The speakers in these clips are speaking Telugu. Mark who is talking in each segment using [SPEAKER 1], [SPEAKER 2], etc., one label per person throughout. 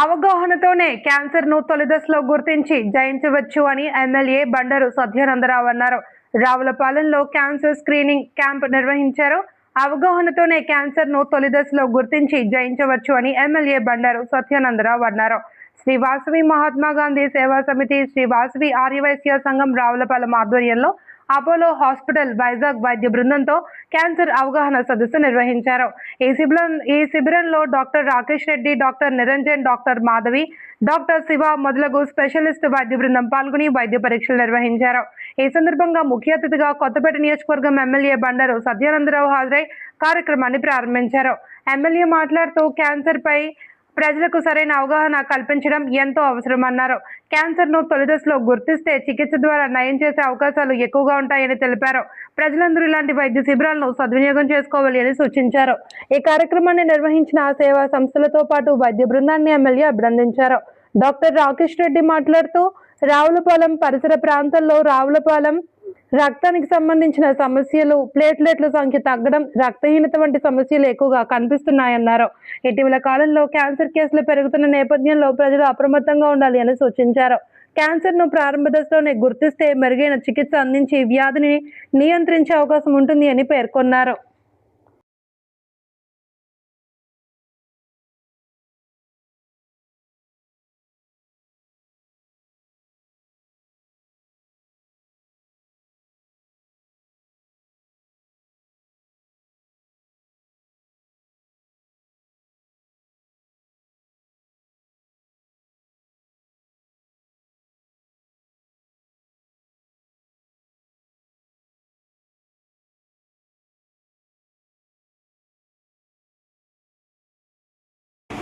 [SPEAKER 1] అవగాహనతోనే క్యాన్సర్‌ను తొలిదశలో గుర్తించి జయించవచ్చు అని ఎమ్మెల్యే బండారు సత్యానందరావు అన్నారు. రావులపాలెంలో క్యాన్సర్ స్క్రీనింగ్ క్యాంప్ నిర్వహించారు. అవగాహనతోనే క్యాన్సర్‌ను తొలిదశలో గుర్తించి జయించవచ్చు అని ఎమ్మెల్యే బండారు సత్యానందరావు అన్నారు. శ్రీ వాసవి మహాత్మా గాంధీ సేవా సమితి, శ్రీ వాసవి ఆర్యవైశ్య సంఘం రావులపాలెం ఆధ్వర్యంలో అపోలో హాస్పిటల్ వైజాగ్ వైద్య బృందంతో క్యాన్సర్ అవగాహన సదస్సు నిర్వహించారు. ఈ శిబిరంలో doctor Rakesh Reddy, doctor Niranjan, doctor Madhavi, doctor Shiva మొదలగు స్పెషలిస్ట్ వైద్య బృందం పాల్గొని వైద్య పరీక్షలు నిర్వహించారు. ఈ సందర్భంగా ముఖ్య అతిథిగా కొత్తపేట నియోజకవర్గం ఎమ్మెల్యే బండారు సత్యానందరావు హాజరై కార్యక్రమాన్ని ప్రారంభించారు. ఎమ్మెల్యే మాట్లాడుతూ క్యాన్సర్ పై ప్రజలకు సరైన అవగాహన కల్పించడం ఎంతో అవసరమన్నారు. క్యాన్సర్‌ను తొలిదశలో గుర్తిస్తే చికిత్స ద్వారా నయం చేసే అవకాశాలు ఎక్కువగా ఉంటాయని తెలిపారు. ప్రజలందరూ ఇలాంటి వైద్య శిబిరాలను సద్వినియోగం చేసుకోవాలి అని సూచించారు. ఈ కార్యక్రమాన్ని నిర్వహించిన సేవా సంస్థలతో పాటు వైద్య బృందాన్ని ఎమ్మెల్యే అభినందించారు. డాక్టర్ రాకేష్ రెడ్డి మాట్లాడుతూ రావులపాలెం పరిసర ప్రాంతాల్లో రావులపాలెం రక్తానికి సంబంధించిన సమస్యలు, ప్లేట్లెట్ల సంఖ్య తగ్గడం, రక్తహీనత వంటి సమస్యలు ఎక్కువగా కనిపిస్తున్నాయన్నారు. ఇటీవల కాలంలో క్యాన్సర్ కేసులు పెరుగుతున్న నేపథ్యంలో ప్రజలు అప్రమత్తంగా ఉండాలి అని సూచించారు. క్యాన్సర్‌ను ప్రారంభ దశలోనే గుర్తిస్తే మెరుగైన చికిత్స అందించి వ్యాధిని నియంత్రించే అవకాశం ఉంటుంది అని పేర్కొన్నారు.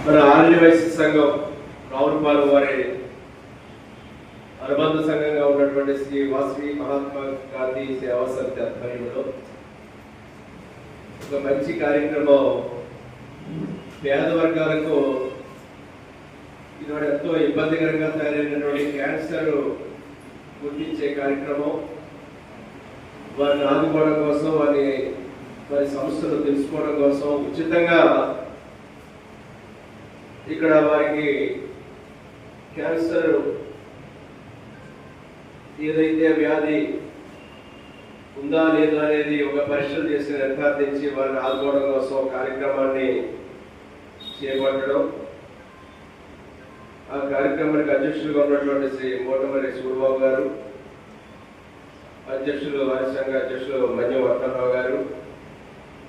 [SPEAKER 2] మన ఆర్యవైశ్య సంఘం రావులపాలెం వారి అనుబంధ సంఘంగా ఉన్నటువంటి శ్రీ వాసవి మహాత్మా గాంధీ సేవా సమితి ఆధ్వర్యంలో ఒక మంచి కార్యక్రమం, పేద వర్గాలకు ఈనాడు ఎంతో ఇబ్బందికరంగా తయారైనటువంటి క్యాన్సర్ గుర్తించే కార్యక్రమం, వారిని ఆదుకోవడం కోసం, వారి సమస్యలు తెలుసుకోవడం కోసం ఉచితంగా ఇక్కడ వారికి క్యాన్సర్ ఏదైతే వ్యాధి ఉందా లేదా అనేది ఒక పరీక్షలు చేసి నిర్ధారించి వారిని ఆదుకోవడం కోసం కార్యక్రమాన్ని చేపట్టడం. ఆ కార్యక్రమానికి అధ్యక్షులుగా ఉన్నటువంటి శ్రీ మోటమరి సూర్యబాబు గారు, అధ్యక్షులు వారి సంఘ అధ్యక్షులు మన్యం వర్తనరావు గారు,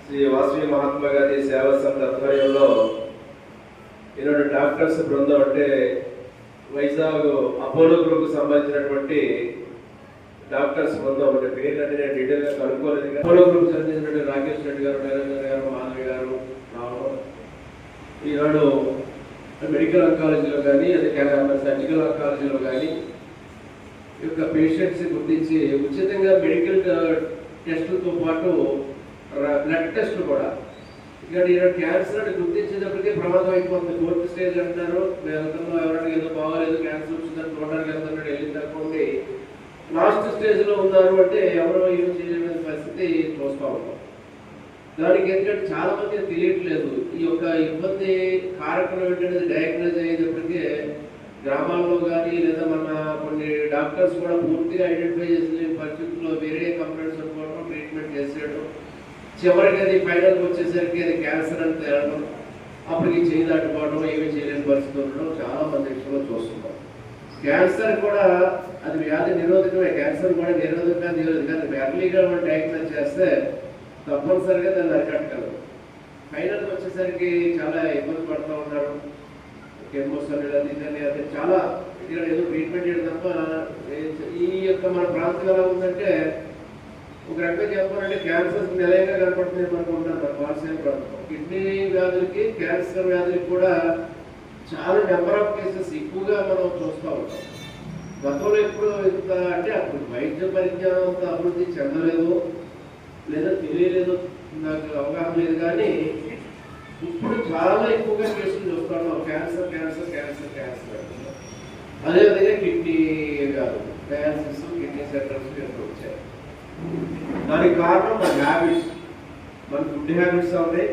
[SPEAKER 2] శ్రీ వాసవి మహాత్మా గాంధీ సేవా సమితి ఆధ్వర్యంలో ఈనాడు డాక్టర్స్ బృందం, అంటే వైజాగ్ అపోలో గ్రూప్ సంబంధించినటువంటి డాక్టర్స్ బృందం, అంటే పేర్లన్నీ నేను డీటెయిల్గా కనుక్కోలేదు. అపోలో గ్రూప్ సంబంధించినటువంటి రాకేష్ రెడ్డి గారు, నిరంజన్ గారు, మాధవి గారు రావడం, ఈనాడు మెడికల్ ఆంకాలజీలో కానీ, అది సర్జికల్ ఆంకాలజీలో కానీ ఈ యొక్క పేషెంట్స్ గుర్తించి ఉచితంగా మెడికల్ టెస్టులతో పాటు బ్లడ్ టెస్టులు కూడా, ఇక్కడ ఈరోజు క్యాన్సర్ గుర్తించేటప్పటికే ప్రమాదం అయిపోతుంది. 4th స్టేజ్ అంటారు, వెళ్తున్నా ఎవరైనా ఏదో బాగాలేదు క్యాన్సర్ వచ్చిందని చూడడానికి వెళ్తున్నాడు, వెళ్ళింది అనుకోండి లాస్ట్ స్టేజ్లో ఉన్నారు అంటే ఎవరో ఏం చేయలేని పరిస్థితి చూస్తూ ఉంటాం. దానికి ఎందుకంటే చాలా మంది తెలియట్లేదు. ఈ యొక్క ఇబ్బంది కారకం ఏంటనేది డయాగ్నోజ్ అయ్యేటప్పటికే గ్రామాల్లో కానీ లేదా మన కొన్ని డాక్టర్స్ కూడా పూర్తిగా ఐడెంటిఫై చేసిన పరిస్థితుల్లో వేరే కంప్లైంట్స్ అనుకోవడం, ట్రీట్మెంట్ చేసేయడం, చివరికి అది ఫైనల్కి వచ్చేసరికి అది క్యాన్సర్ అని తేలడం, అప్పటికి చేయి దాటిపోవడం, ఏమీ చేయలేని పరిస్థితి ఉండడం చాలా మంది విషయంలో చూస్తున్నాం. క్యాన్సర్ కూడా అది వ్యాధి నిరోధకమే, క్యాన్సర్ కూడా నిరోధకంగా అది ఎర్లీగా మనం డయాగ్నోజ్ చేస్తే తప్పనిసరిగా దాన్ని అరికట్టగలరు. ఫైనల్కి వచ్చేసరికి చాలా ఇబ్బంది పడుతూ ఉన్నారు. కెమోసర్జరీ అది చాలా ఏదో ట్రీట్మెంట్ చేయడం తప్ప ఈ యొక్క మన ప్రాంతం ఎలా ఉందంటే ఒక రకంగా చెప్పాలంటే క్యాన్సర్ నిలయంగా కనపడుతుంది అనుకుంటున్నారు. పార్శ్వయం ప్రాంతం కిడ్నీ వ్యాధులకి, క్యాన్సర్ వ్యాధులకి కూడా చాలా నెంబర్ ఆఫ్ కేసెస్ ఎక్కువగా మనం చూస్తూ ఉంటాం. గతంలో ఎప్పుడు ఇంత అంటే అప్పుడు వైద్య పరిజ్ఞానం అంత అభివృద్ధి చెందలేదు లేదా తెలియలేదు, నాకు అవగాహన లేదు. కానీ ఇప్పుడు చాలా ఎక్కువగా కేసులు చూస్తున్నాం. క్యాన్సర్ క్యాన్సర్ క్యాన్సర్ క్యాన్సర్ అదేవిధంగా కిడ్నీ వ్యాధులు, డయాలసిస్, కిడ్నీ సెంటర్స్ వచ్చాయి. దానికి కారణం మన హ్యాబిట్స్, మన ఫుడ్ హ్యాబిట్స్ ఉన్నాయి,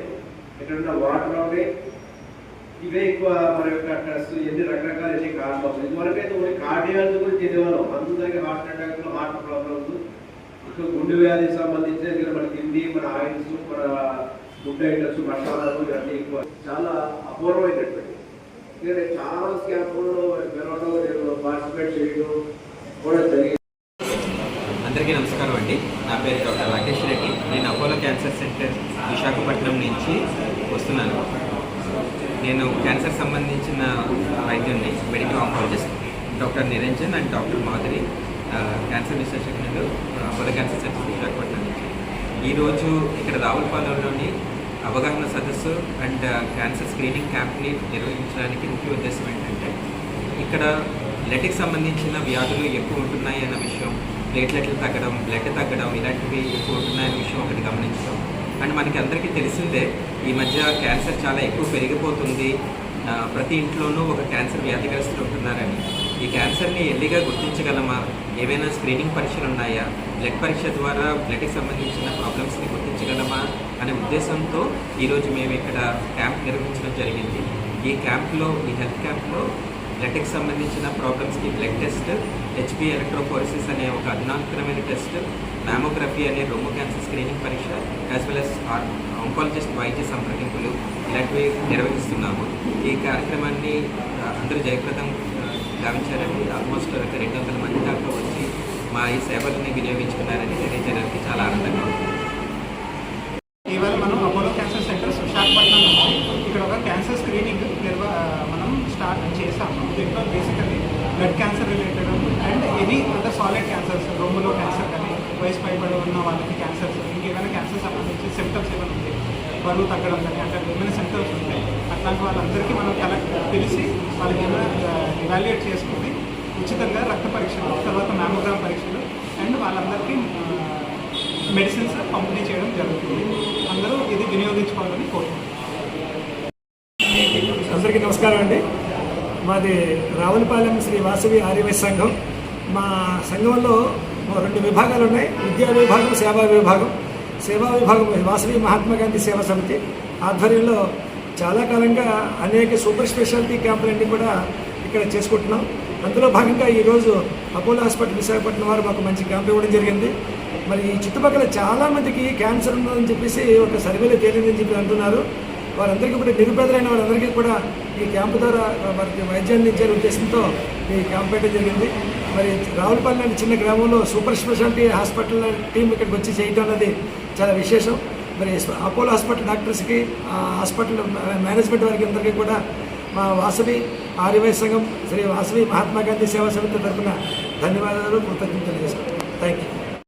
[SPEAKER 2] ఎక్కడన్నా వాటర్ ఉన్నాయి, ఇవే ఎక్కువ మన యొక్క స్ట్రెస్ బాడీ హెల్త్ గురించి తెలియదు. అందరికీ హార్ట్ అటాక్లు, హార్ట్ ప్రాబ్లమ్స్, ఇంకా గుండె వ్యాధికి సంబంధించిన ఇక్కడ మన తిండి, మన ఆయిల్స్, మన ఫుడ్ ఐటమ్స్, మసాలాలు ఇవన్నీ ఎక్కువ చాలా అపూర్వమైనటువంటి. ఎందుకంటే చాలా క్యాంపుల్లో వెళ్ళడం, పార్టిసిపేట్ చేయడం కూడా జరిగింది.
[SPEAKER 3] అందరికీ నమస్కారం అండి. నా పేరు డాక్టర్ రాకేష్ రెడ్డి. నేను అపోలో క్యాన్సర్ సెంటర్ విశాఖపట్నం నుంచి వస్తున్నాను. నేను క్యాన్సర్ సంబంధించిన వైద్యుని, medical oncologist doctor Niranjan and doctor Madhuri, cancer విశేషజ్ఞులు, అపోలో క్యాన్సర్ సెంటర్ విశాఖపట్నం నుంచి. ఈరోజు ఇక్కడ రావులపాలెంలోని అవగాహన సదస్సు అండ్ క్యాన్సర్ స్క్రీనింగ్ క్యాంప్ని నిర్వహించడానికి ముఖ్య ఉద్దేశం ఏంటంటే, ఇక్కడ బ్లడ్కి సంబంధించిన వ్యాధులు ఎక్కువ ఉంటున్నాయి అన్న విషయం, ప్లేట్లెట్లు తగ్గడం, బ్లడ్ తగ్గడం ఇలాంటివి ఎక్కువ ఉంటున్నాయన్న విషయం ఒకటి గమనించడం. అండ్ మనకి అందరికీ తెలిసిందే, ఈ మధ్య క్యాన్సర్ చాలా ఎక్కువ పెరిగిపోతుంది. ప్రతి ఇంట్లోనూ ఒక క్యాన్సర్ వ్యాధిగ్రస్తులు ఉంటున్నారని. ఈ క్యాన్సర్ని ఎర్లీగా గుర్తించగలమా, ఏవైనా స్క్రీనింగ్ పరీక్షలు ఉన్నాయా, బ్లడ్ పరీక్ష ద్వారా బ్లడ్కి సంబంధించిన ప్రాబ్లమ్స్ని గుర్తించగలమా అనే ఉద్దేశంతో ఈరోజు మేము ఇక్కడ క్యాంప్ నిర్వహించడం జరిగింది. ఈ క్యాంప్లో, ఈ హెల్త్ క్యాంప్లో బ్లడ్కి సంబంధించిన ప్రాబ్లమ్స్కి బ్లడ్ టెస్ట్, హెచ్పి ఎలక్ట్రోఫోరెసిస్ అనే ఒక అధునాతనమైన టెస్ట్, మ్యామోగ్రఫీ అనే రొమ్ము క్యాన్సర్ స్క్రీనింగ్ పరీక్ష, యాజ్ వెల్ as ఆంకాలజిస్ట్ వైద్య సంప్రదింపులు ఇలాంటివి నిర్వహిస్తున్నాము. ఈ కార్యక్రమాన్ని అందరూ జయప్రదం గావించారని, ఆల్మోస్ట్ 200 మంది దాకా వచ్చి మా ఈ సేవలని వినియోగించుకున్నారని తెలియజేయడానికి చాలా ఆనందంగా ఉంది.
[SPEAKER 4] ఇవాళ మనం అపోలో క్యాన్సర్ సెంటర్స్ విశాఖపట్నం నుంచి ఇక్కడ ఒక క్యాన్సర్ స్క్రీనింగ్ మనం స్టార్ట్ చేసాము. దీంట్లో basically blood cancer related and any other solid cancers, రొమ్ములో క్యాన్సర్ కానీ, వయసు పైబడి ఉన్న వాళ్ళకి క్యాన్సర్స్, ఇంకేమైనా క్యాన్సర్ సంబంధించి సిమ్టమ్స్ ఏమైనా ఉంటాయి, బరువు తగ్గడం కానీ అట్లా ఏమైనా సిమ్టమ్స్ ఉంటాయి, అట్లాంటి వాళ్ళందరికీ మనం తెలిసి వాళ్ళకి ఏమైనా ఇవాల్యుయేట్ చేసుకుని ఉచితంగా రక్త పరీక్షలు, తర్వాత మ్యామోగ్రామ్ పరీక్షలు అండ్ వాళ్ళందరికీ మెడిసిన్స్ పంపిణీ చేయడం జరుగుతుంది. అందరూ ఇది వినియోగించుకోవాలని కోరుకుంటున్నాం.
[SPEAKER 5] అందరికీ నమస్కారం అండి. మాది రావులపాలెం శ్రీ వాసవి ఆర్యవైశ్య సంఘం. మా సంఘంలో 2 విభాగాలు ఉన్నాయి. విద్యా విభాగం, సేవా విభాగం. సేవా విభాగం వాసవి మహాత్మా గాంధీ సేవా సమితి ఆధ్వర్యంలో చాలా కాలంగా అనేక సూపర్ స్పెషాలిటీ క్యాంపులన్నీ కూడా ఇక్కడ చేసుకుంటున్నాం. అందులో భాగంగా ఈరోజు అపోలో హాస్పిటల్ విశాఖపట్నం వారు మాకు మంచి క్యాంప్ ఇవ్వడం జరిగింది. మరి ఈ చుట్టుపక్కల చాలామందికి క్యాన్సర్ ఉన్నదని చెప్పేసి ఒక సర్వేలో తేలిందని చెప్పి అంటున్నారు. వారందరికీ కూడా, నిరుపేదలైన వాళ్ళందరికీ కూడా ఈ క్యాంపు ద్వారా వారికి వైద్యాన్ని ఇచ్చే ఉద్దేశంతో ఈ క్యాంప్ పెట్టడం జరిగింది. మరి రావులపల్లి లాంటి చిన్న గ్రామంలో సూపర్ స్పెషాలిటీ హాస్పిటల్ టీం ఇక్కడికి వచ్చి చేయడం అనేది చాలా విశేషం. మరి అపోలో హాస్పిటల్ డాక్టర్స్కి, హాస్పిటల్ మేనేజ్మెంట్ వారికి అందరికీ కూడా మా వాసవి ఆర్యవైశ్య సంఘం శ్రీ వాసవి మహాత్మా గాంధీ సేవా సమితి తరఫున ధన్యవాదాలు, కృతజ్ఞతలు తెలియజేస్తున్నాం. Thank you.